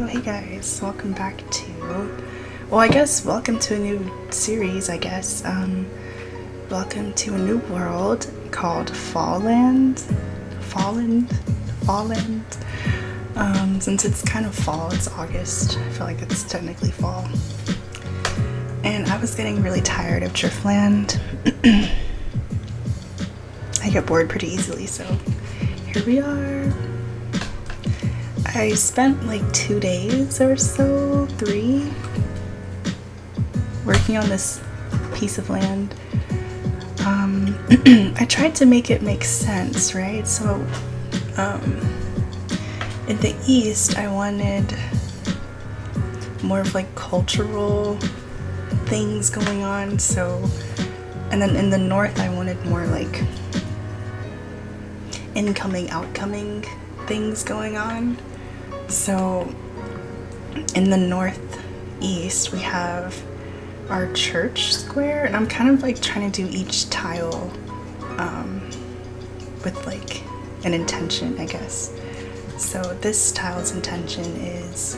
Hey guys, welcome back to, well, I guess welcome to a new series, I guess. Welcome to a new world called falland. Since it's kind of fall, it's August, I feel like it's technically fall. And I was getting really tired of Driftland. I get bored pretty easily, so here we are. I spent like 2 days or so, 3, working on this piece of land. I tried to make it make sense, right? So in the east I wanted more of like cultural things going on, and then in the north I wanted more like incoming, outcoming things going on. So in the northeast we have our church square, and I'm kind of like trying to do each tile with like an intention, I guess. So this tile's intention is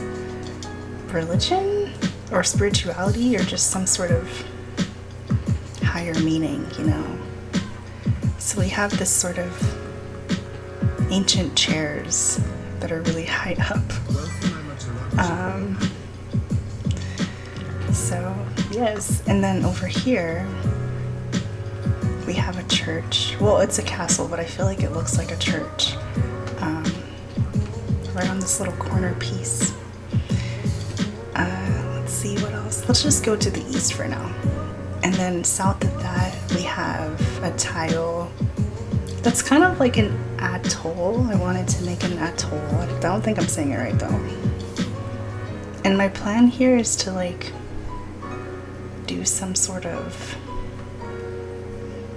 religion or spirituality or just some sort of higher meaning, you know. So we have this sort of ancient chairs that are really high up. So yes, and then over here we have a church. Well, it's a castle, but I feel like it looks like a church. Right on this little corner piece. Let's see what else. Let's just go to the east for now. And then south of that we have a tile that's kind of like an atoll. I wanted to make an atoll. I don't think I'm saying it right though. And my plan here is to like do some sort of,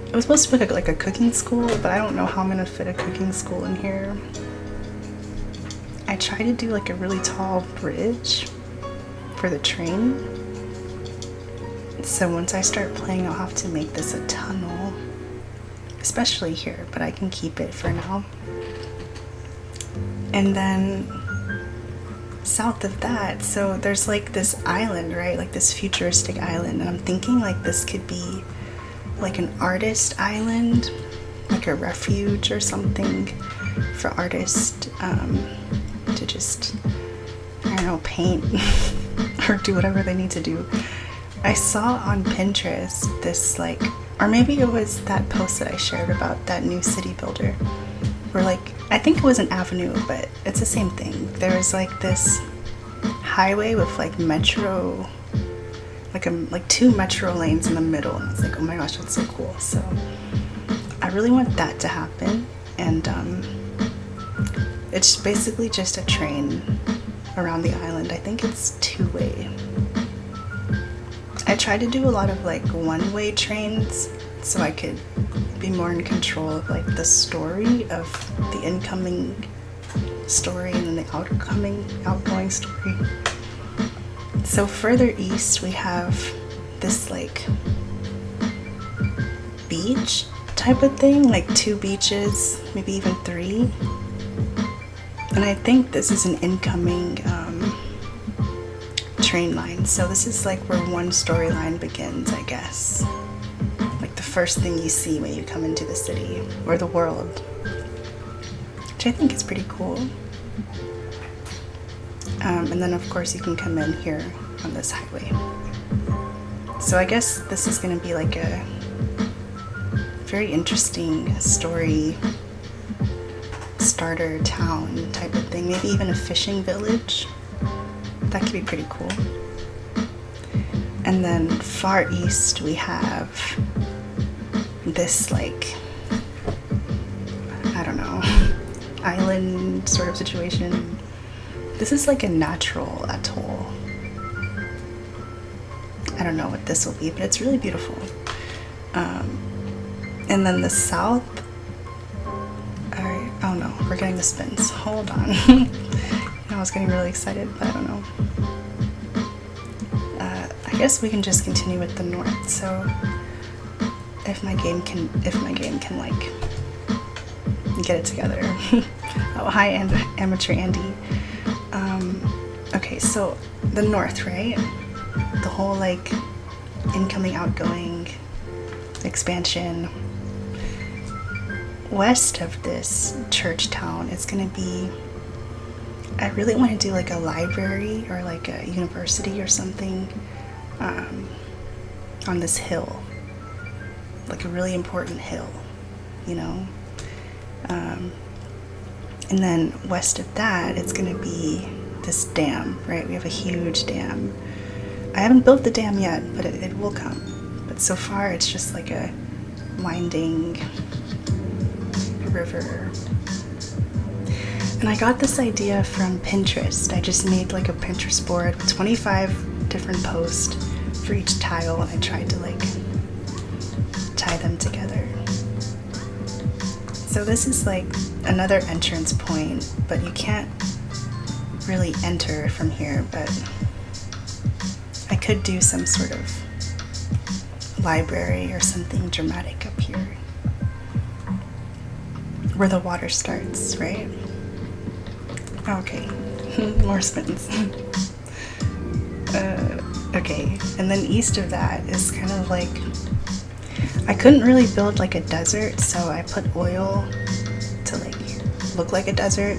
it was supposed to be like a cooking school, but I don't know how I'm gonna fit a cooking school in here. I tried to do like a really tall bridge for the train. So once I start playing, I'll have to make this a tunnel, especially here, but I can keep it for now. And then south of that, so there's like this island, right? Like this futuristic island, and I'm thinking like this could be like an artist island, like a refuge or something for artists to just, I don't know, paint or do whatever they need to do. I saw on Pinterest this like, or maybe it was that post that I shared about that new city builder, where like, I think it was an avenue, but it's the same thing. There's like this highway with like metro, like 2 metro lanes in the middle, and it's like, oh my gosh, that's so cool. So I really want that to happen, and it's basically just a train around the island. I think it's 2-way. I tried to do a lot of like 1-way trains so I could be more in control of like the story of the incoming story and then the outgoing story. So further east we have this like beach type of thing, like 2 beaches, maybe even 3. And I think this is an incoming train line. So this is like where one storyline begins, I guess. Like the first thing you see when you come into the city or the world, which I think is pretty cool. And then of course you can come in here on this highway. So I guess this is going to be like a very interesting story starter town type of thing, maybe even a fishing village. That could be pretty cool. And then far east we have this like, I don't know, island sort of situation. This is like a natural atoll. I don't know what this will be, but it's really beautiful. And then the south, oh no, we're getting the spins. Hold on. I was getting really excited, but I don't know. I guess we can just continue with the north. So if my game can like get it together. Oh, hi, Amateur Andy. Okay, so the north, right? The whole like incoming, outgoing, expansion. West of this church town is gonna be, I really want to do like a library or like a university or something on this hill, like a really important hill, you know? And then west of that, it's gonna be this dam, right? We have a huge dam. I haven't built the dam yet, but it will come. But so far, it's just like a winding river. And I got this idea from Pinterest. I just made like a Pinterest board with 25 different posts for each tile, and I tried to like tie them together. So this is like another entrance point, but you can't really enter from here, but I could do some sort of library or something dramatic up here where the water starts, right? Okay, more spins. Okay, and then east of that is kind of like, I couldn't really build like a desert, so I put oil to like look like a desert,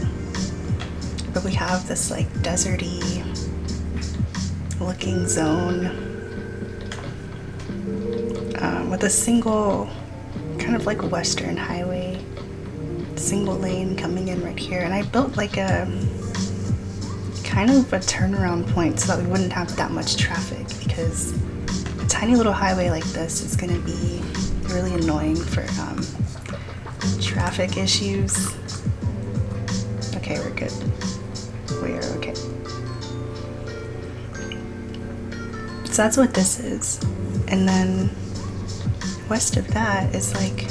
but we have this like deserty looking zone with a single kind of like western highway, single lane coming in right here. And I built like a kind of a turnaround point so that we wouldn't have that much traffic, because a tiny little highway like this is going to be really annoying for traffic issues. Okay, we're good. We are okay. So that's what this is. And then west of that is like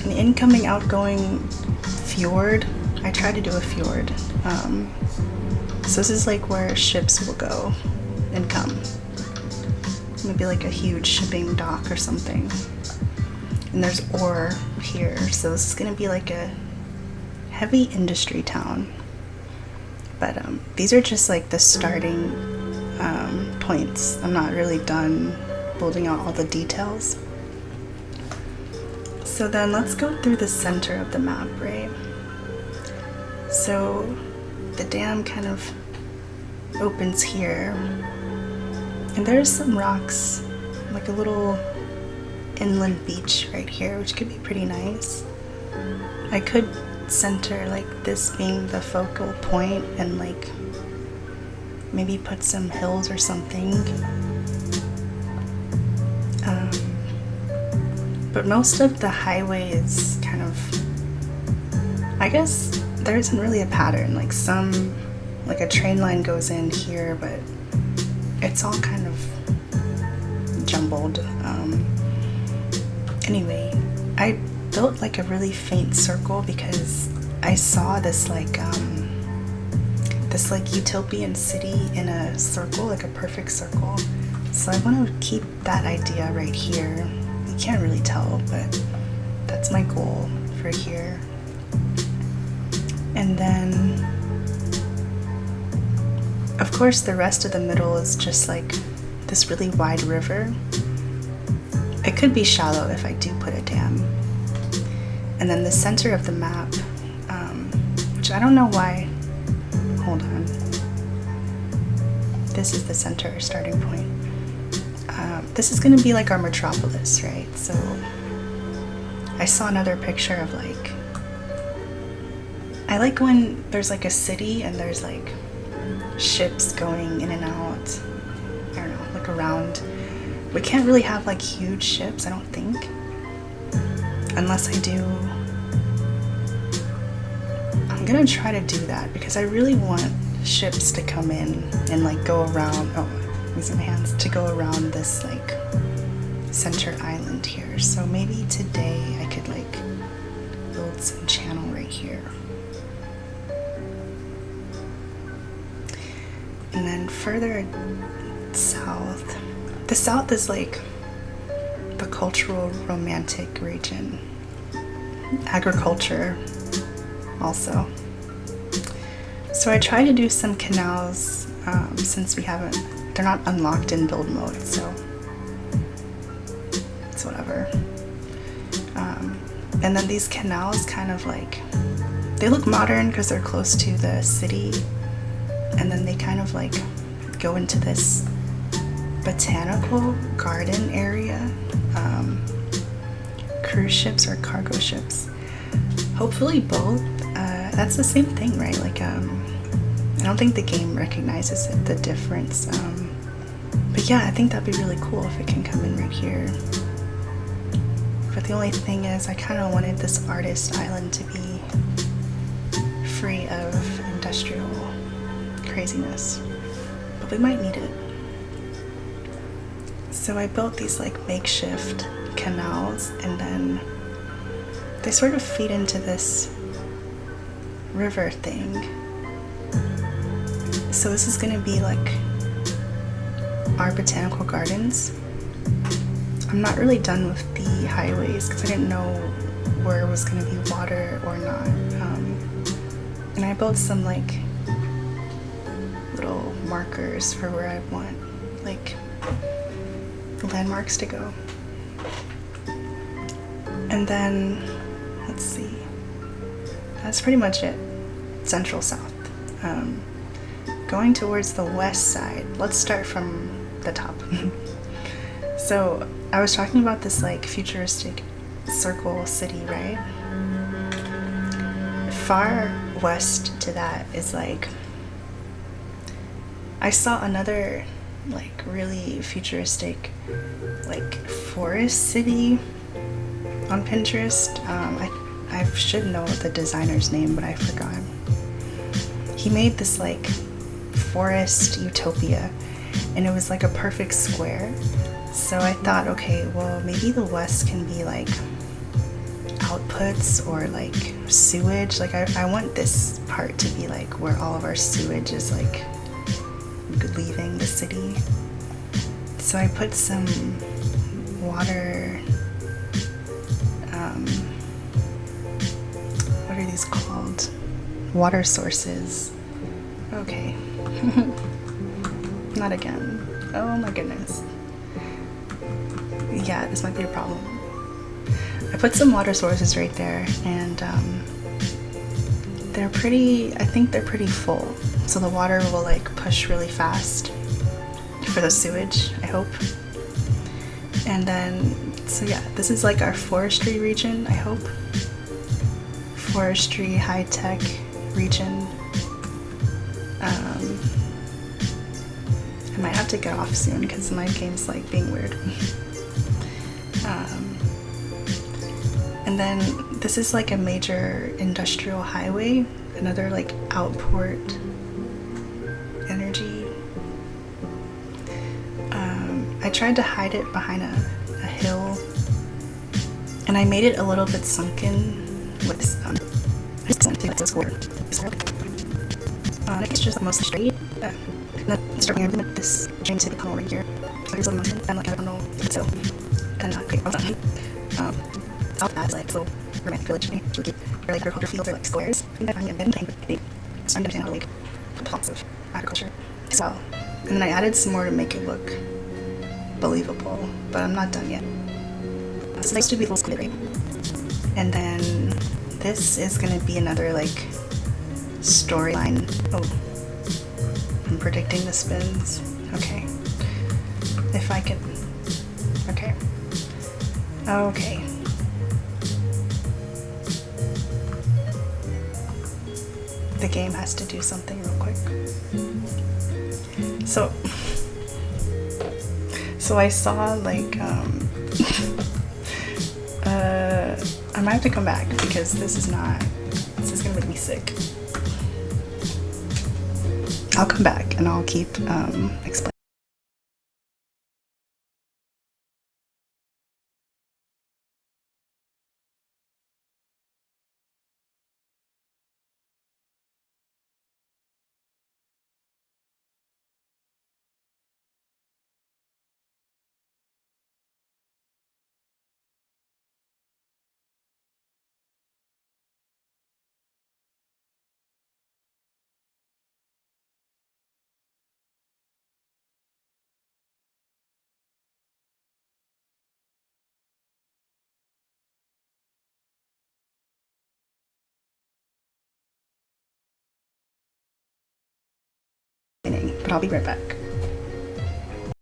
an incoming, outgoing fjord. I tried to do a fjord. So this is like where ships will go and come. Maybe like a huge shipping dock or something. And there's ore here, so this is gonna be like a heavy industry town. But these are just like the starting points. I'm not really done building out all the details. So then let's go through the center of the map, right? So the dam kind of opens here, and there's some rocks, like a little inland beach right here, which could be pretty nice. I could center like this being the focal point and like maybe put some hills or something. But most of the highway is kind of, I guess there isn't really a pattern. Like like a train line goes in here, but it's all kind of jumbled. Anyway, I built like a really faint circle because I saw this like utopian city in a circle, like a perfect circle. So I want to keep that idea right here. You can't really tell, but that's my goal for here. And then, of course, the rest of the middle is just like this really wide river. It could be shallow if I do put a dam. And then the center of the map, which I don't know why. Hold on. This is the center or starting point. This is going to be like our metropolis, right? So I saw another picture of like, I like when there's like a city and there's like ships going in and out. I don't know, like around. We can't really have like huge ships, I don't think. Unless I do. I'm gonna try to do that because I really want ships to come in and like go around. Oh, using my hands to go around this like center island here. So maybe today I could like build some channel right here. And then further south, the south is like the cultural romantic region. Agriculture also. So So I try to do some canals since they're not unlocked in build mode, so it's whatever. And then these canals kind of like, they look modern because they're close to the city, and then they kind of like go into this botanical garden area. Cruise ships or cargo ships. Hopefully both. That's the same thing, right? Like, I don't think the game recognizes the difference. But yeah, I think that'd be really cool if it can come in right here. But the only thing is, I kind of wanted this artist island to be free of industrial craziness. But we might need it. So I built these like makeshift canals, and then they sort of feed into this river thing. So this is gonna be like our botanical gardens. I'm not really done with the highways because I didn't know where it was gonna be water or not. And I built some like little markers for where I want like landmarks to go. And then, let's see, that's pretty much it. Central south. Going towards the west side, let's start from the top. So I was talking about this like futuristic circle city, right? Far west to that is like, I saw another like really futuristic like forest city on Pinterest. I should know the designer's name, but I forgot. He made this like forest utopia, and it was like a perfect square. So I thought, okay, well maybe the west can be like outputs or like sewage. Like I want this part to be like where all of our sewage is like leaving the city. So I put some water, what are these called? Water sources. Okay. Not again. Oh my goodness. Yeah, this might be a problem. I put some water sources right there, and they're pretty, I think they're pretty full. So the water will like push really fast for the sewage, I hope. And then, so yeah, this is like our forestry region, I hope. Forestry, high-tech region. I might have to get off soon because my game's like being weird. And then this is like a major industrial highway, another like outport energy. I tried to hide it behind a hill, and I made it a little bit sunken with this. I just want to take this square. I think it's just like mostly straight. And then starting with this chain to become over here. So there's a little mountain, and like I don't know, so kind of okay. I was done. South that is like little romantic village, where like agriculture fields are like squares. I think I find it been playing with the so I'm understanding how to like put plots of agriculture as well. And then I added some more to make it look believable, but I'm not done yet. So it's supposed to be a little squiddy. And then this is gonna be another like storyline. Oh, I'm predicting the spins. Okay. If I can. Okay. Okay. The game has to do something real quick. So I saw like I might have to come back because this is gonna make me sick. I'll come back and I'll keep explaining. but I'll be right back.